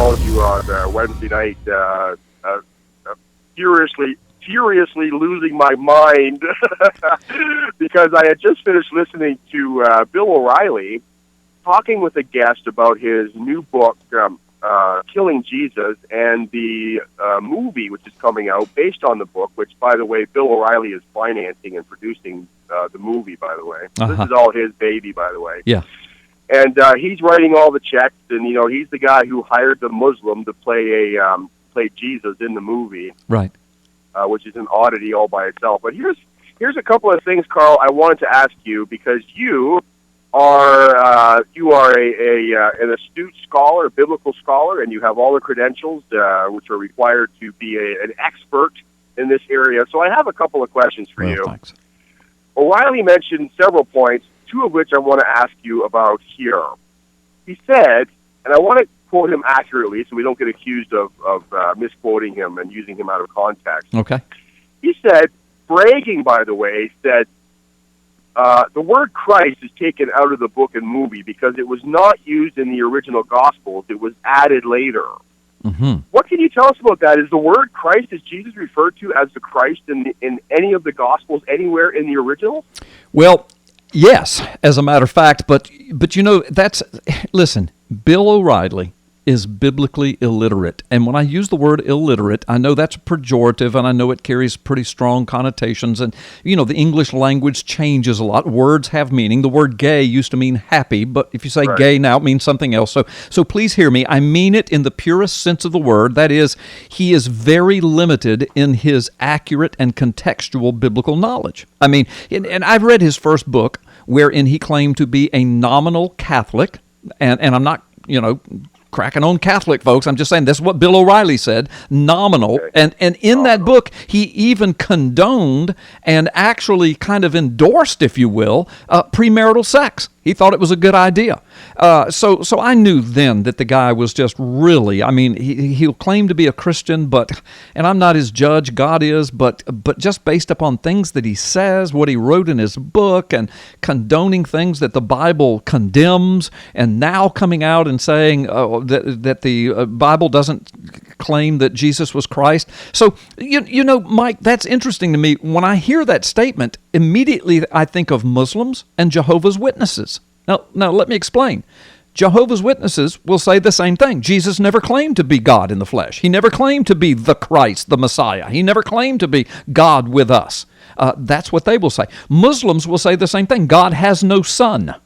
called you on Wednesday night, furiously losing my mind because I had just finished listening to Bill O'Reilly talking with a guest about his new book, Killing Jesus, and the movie which is coming out based on the book, which, by the way, Bill O'Reilly is financing and producing the movie, by the way. This is all his baby, by the way. Yeah. And he's writing all the checks, and, he's the guy who hired the Muslim to play Jesus in the movie. Right. Which is an oddity all by itself. But here's a couple of things, Carl, I wanted to ask you, because you are an astute scholar, a biblical scholar, and you have all the credentials which are required to be an expert in this area. So I have a couple of questions for you. Thanks. O'Reilly mentioned several points, two of which I want to ask you about here. He said, and I want to quote him accurately so we don't get accused of misquoting him and using him out of context. Okay. He said, bragging, by the way, said, the word Christ is taken out of the book and movie because it was not used in the original Gospels. It was added later. Mm-hmm. What can you tell us about that? Is the word Christ, is Jesus referred to as the Christ in any of the Gospels anywhere in the original? Well, yes, as a matter of fact, but listen, Bill O'Reilly is biblically illiterate. And when I use the word illiterate, I know that's pejorative, and I know it carries pretty strong connotations. And, the English language changes a lot. Words have meaning. The word gay used to mean happy, but if you say gay now, it means something else. So please hear me. I mean it in the purest sense of the word. That is, he is very limited in his accurate and contextual biblical knowledge. I mean, and I've read his first book, wherein he claimed to be a nominal Catholic, and I'm not, cracking on Catholic folks. I'm just saying this is what Bill O'Reilly said, nominal. And in that book, he even condoned and actually kind of endorsed, if you will, premarital sex. He thought it was a good idea. So I knew then that the guy was just really, he'll claim to be a Christian, and I'm not his judge, God is, but just based upon things that he says, what he wrote in his book, and condoning things that the Bible condemns, and now coming out and saying that the Bible doesn't claim that Jesus was Christ. So, Mike, that's interesting to me. When I hear that statement, immediately I think of Muslims and Jehovah's Witnesses. Now, let me explain. Jehovah's Witnesses will say the same thing. Jesus never claimed to be God in the flesh. He never claimed to be the Christ, the Messiah. He never claimed to be God with us. That's what they will say. Muslims will say the same thing. God has no son.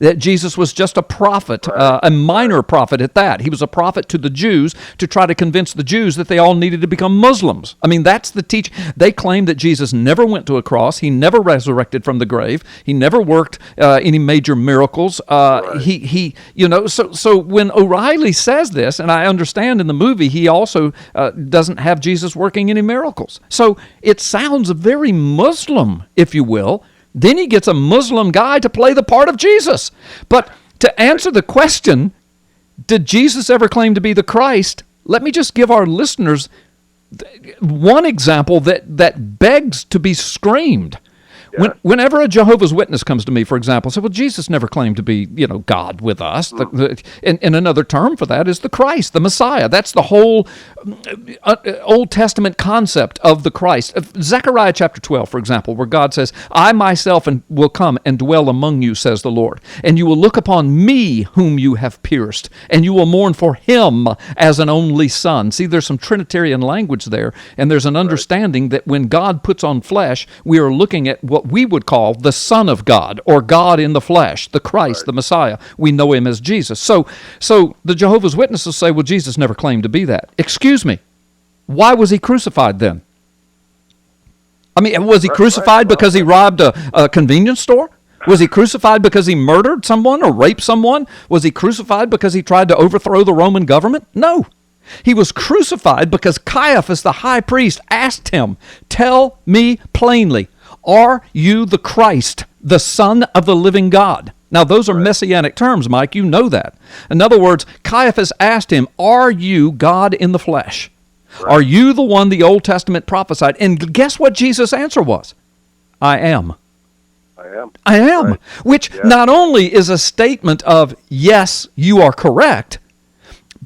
That Jesus was just a prophet, a minor prophet at that. He was a prophet to the Jews to try to convince the Jews that they all needed to become Muslims. That's the teaching. They claim that Jesus never went to a cross. He never resurrected from the grave. He never worked any major miracles. So when O'Reilly says this, and I understand in the movie he also doesn't have Jesus working any miracles. So it sounds very Muslim, if you will. Then he gets a Muslim guy to play the part of Jesus. But to answer the question, did Jesus ever claim to be the Christ? Let me just give our listeners one example that begs to be screamed. Yes. Whenever a Jehovah's Witness comes to me, for example, say, well, Jesus never claimed to be, God with us. And another term for that is the Christ, the Messiah. That's the whole Old Testament concept of the Christ. Zechariah chapter 12, for example, where God says, I myself will come and dwell among you, says the Lord. And you will look upon me whom you have pierced, and you will mourn for him as an only son. See, there's some Trinitarian language there, and there's an understanding that when God puts on flesh, we are looking at what we would call the Son of God, or God in the flesh, the Christ, the Messiah. We know him as Jesus. So the Jehovah's Witnesses say, well, Jesus never claimed to be that. Excuse me, why was he crucified then? Was he crucified because he robbed a convenience store? Was he crucified because he murdered someone or raped someone? Was he crucified because he tried to overthrow the Roman government? No. He was crucified because Caiaphas, the high priest, asked him, tell me plainly, are you the Christ, the Son of the living God? Now, those are messianic terms, Mike. You know that. In other words, Caiaphas asked him, are you God in the flesh? Right. Are you the one the Old Testament prophesied? And guess what Jesus' answer was? I am. I am. Right. Which not only is a statement of, yes, you are correct,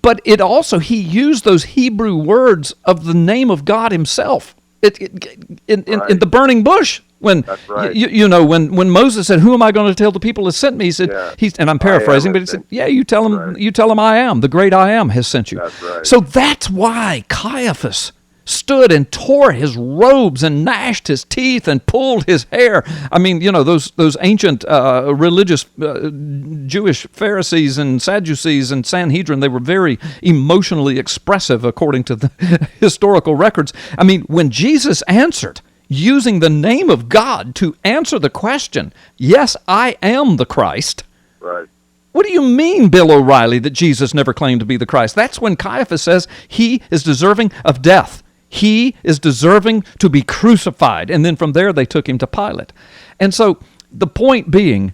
But it also, he used those Hebrew words of the name of God himself in the burning bush. When That's right. when Moses said, "Who am I going to tell the people has sent me?" He said, and I'm paraphrasing, but he said, "Yeah, you tell them I am, the great I am has sent you." That's right. So that's why Caiaphas stood and tore his robes and gnashed his teeth and pulled his hair. I mean, those ancient religious Jewish Pharisees and Sadducees and Sanhedrin, they were very emotionally expressive according to the historical records. I mean, when Jesus answered, using the name of God to answer the question, "Yes, I am the Christ." Right. What do you mean, Bill O'Reilly, that Jesus never claimed to be the Christ? That's when Caiaphas says he is deserving of death. He is deserving to be crucified. And then from there, they took him to Pilate. And so the point being,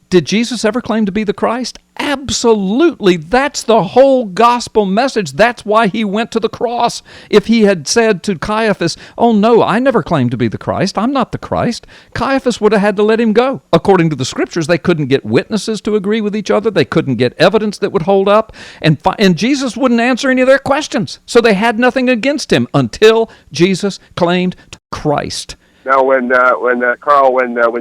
did Jesus ever claim to be the Christ? Absolutely. That's the whole gospel message. That's why he went to the cross. If he had said to Caiaphas, "Oh no, I never claimed to be the Christ. I'm not the Christ," Caiaphas would have had to let him go. According to the scriptures, they couldn't get witnesses to agree with each other. They couldn't get evidence that would hold up. And Jesus wouldn't answer any of their questions. So they had nothing against him until Jesus claimed Christ. Now, when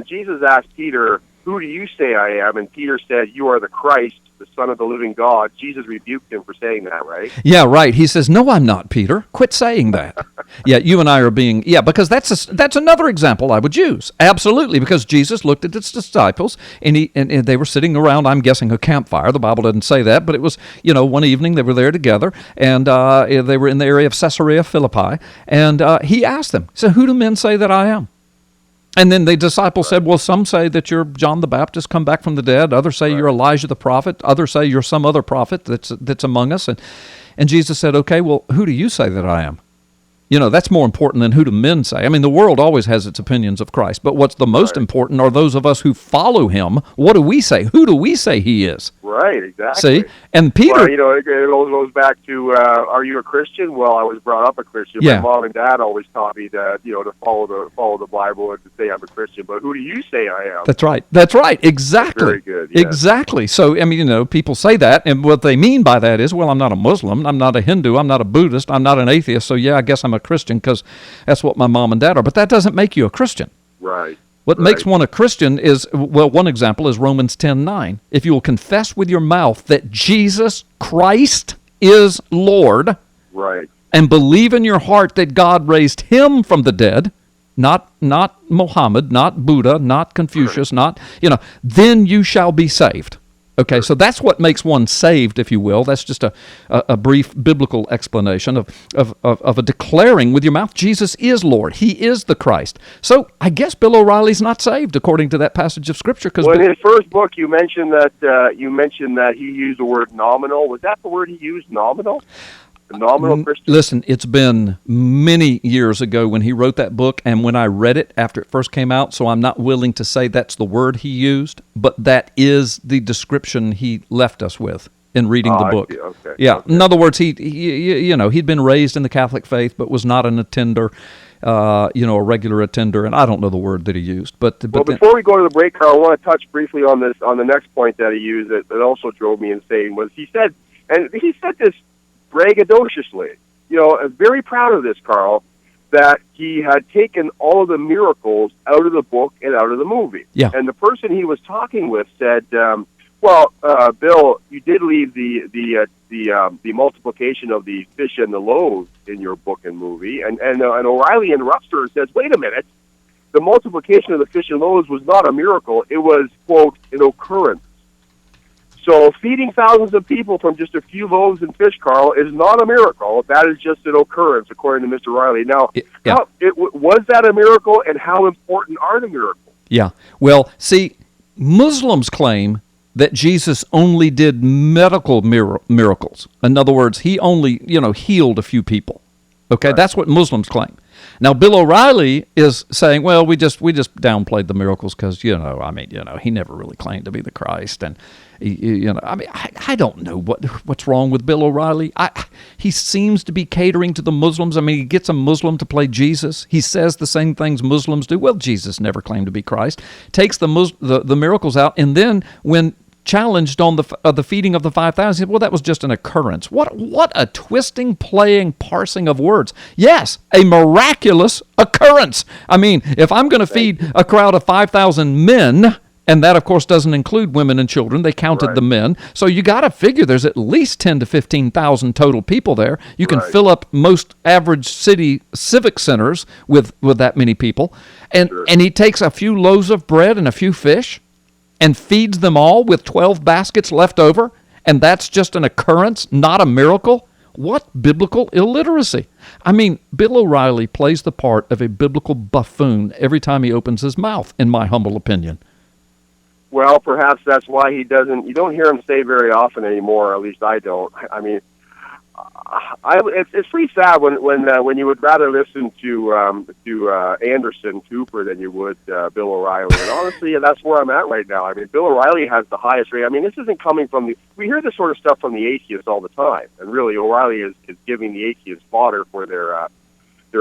Jesus asked Peter, "Who do you say I am?" and Peter said, "You are the Christ, the Son of the living God," Jesus rebuked him for saying that, right? Yeah, right. He says, "No, I'm not, Peter. Quit saying that." Yeah, you and I are being, because that's another example I would use. Absolutely, because Jesus looked at his disciples, and they were sitting around, I'm guessing, a campfire. The Bible doesn't say that, but it was, one evening they were there together, and they were in the area of Caesarea Philippi, and he asked them, so who do men say that I am? And then the disciples said, well, some say that you're John the Baptist come back from the dead. Others say you're Elijah the prophet. Others say you're some other prophet that's among us. And Jesus said, okay, well, who do you say that I am? That's more important than who do men say. I mean, the world always has its opinions of Christ, but what's the most important are those of us who follow him. What do we say? Who do we say he is? Right, exactly. See? And Peter... Well, it goes back to, are you a Christian? Well, I was brought up a Christian. Yeah. My mom and dad always taught me that, to follow the Bible and to say I'm a Christian. But who do you say I am? That's right. Exactly. Very good. Yes. Exactly. So, I mean, people say that, and what they mean by that is, well, I'm not a Muslim, I'm not a Hindu, I'm not a Buddhist, I'm not an atheist, so yeah, I guess I'm a Christian because that's what my mom and dad are. But that doesn't make you a Christian. Right. What makes one a Christian is, well, one example is Romans 10:9. If you will confess with your mouth that Jesus Christ is Lord, right, and believe in your heart that God raised him from the dead, not Muhammad, not Buddha, not Confucius, then you shall be saved. Okay, so that's what makes one saved, if you will. That's just a brief biblical explanation of a declaring with your mouth, Jesus is Lord. He is the Christ. So I guess Bill O'Reilly's not saved, according to that passage of Scripture. Well, in his first book, you mentioned that he used the word nominal. Was that the word he used, nominal? Nominal Christian? Listen, it's been many years ago when he wrote that book, and when I read it after it first came out, so I'm not willing to say that's the word he used, but that is the description he left us with in reading the book. Okay. Yeah. Okay. In other words, he'd been raised in the Catholic faith, but was not an attender, a regular attender, and I don't know the word that he used. But before we go to the break, Carl, I want to touch briefly on the next point that he used that also drove me insane. Was he said this braggadociously, very proud of this, Carl, that he had taken all of the miracles out of the book and out of the movie. Yeah. And the person he was talking with said, Bill, you did leave the multiplication of the fish and the loaves in your book and movie. And O'Reilly interrupts her and says, wait a minute, the multiplication of the fish and loaves was not a miracle. It was, quote, an occurrence. So feeding thousands of people from just a few loaves and fish, Carl, is not a miracle. That is just an occurrence, according to Mr. Riley. Now, was that a miracle, and how important are the miracles? Yeah. Well, see, Muslims claim that Jesus only did medical miracles. In other words, he only, healed a few people. Okay, right. That's what Muslims claim. Now, Bill O'Reilly is saying, well, we just downplayed the miracles because, he never really claimed to be the Christ. And, I don't know what's wrong with Bill O'Reilly. He seems to be catering to the Muslims. I mean, he gets a Muslim to play Jesus. He says the same things Muslims do. Well, Jesus never claimed to be Christ. Takes the miracles out, and then when challenged on the feeding of the 5,000. He said, well, that was just an occurrence. What a twisting, playing, parsing of words. Yes, a miraculous occurrence. I mean, if I'm going to feed a crowd of 5,000 men, and that, of course, doesn't include women and children. They counted the men. So you got to figure there's at least 10 to 15,000 total people there. You can fill up most average city civic centers with that many people. And he takes a few loaves of bread and a few fish and feeds them all with 12 baskets left over, and that's just an occurrence, not a miracle? What biblical illiteracy? I mean, Bill O'Reilly plays the part of a biblical buffoon every time he opens his mouth, in my humble opinion. Well, perhaps that's why you don't hear him say very often anymore, or at least I don't. I mean, it's pretty sad when you would rather listen to Anderson Cooper than you would Bill O'Reilly. And honestly, that's where I'm at right now. I mean, Bill O'Reilly has the highest rate. I mean, this isn't coming from we hear this sort of stuff from the atheists all the time, and really O'Reilly is giving the atheists fodder for their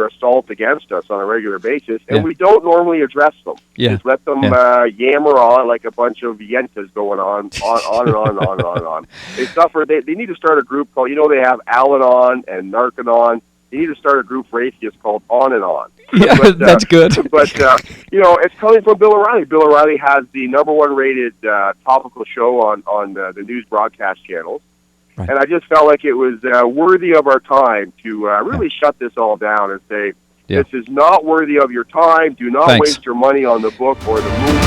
assault against us on a regular basis, and we don't normally address them. Just let them yammer on like a bunch of yentas going on and on and on and on. They need to start a group called, they have Al-Anon and Narcanon. They need to start a group for atheists called On and On. Yeah, that's good. But, it's coming from Bill O'Reilly. Bill O'Reilly has the #1 rated topical show on the news broadcast channels. Right. And I just felt like it was worthy of our time to really shut this all down and say, this is not worthy of your time. Do not waste your money on the book or the movie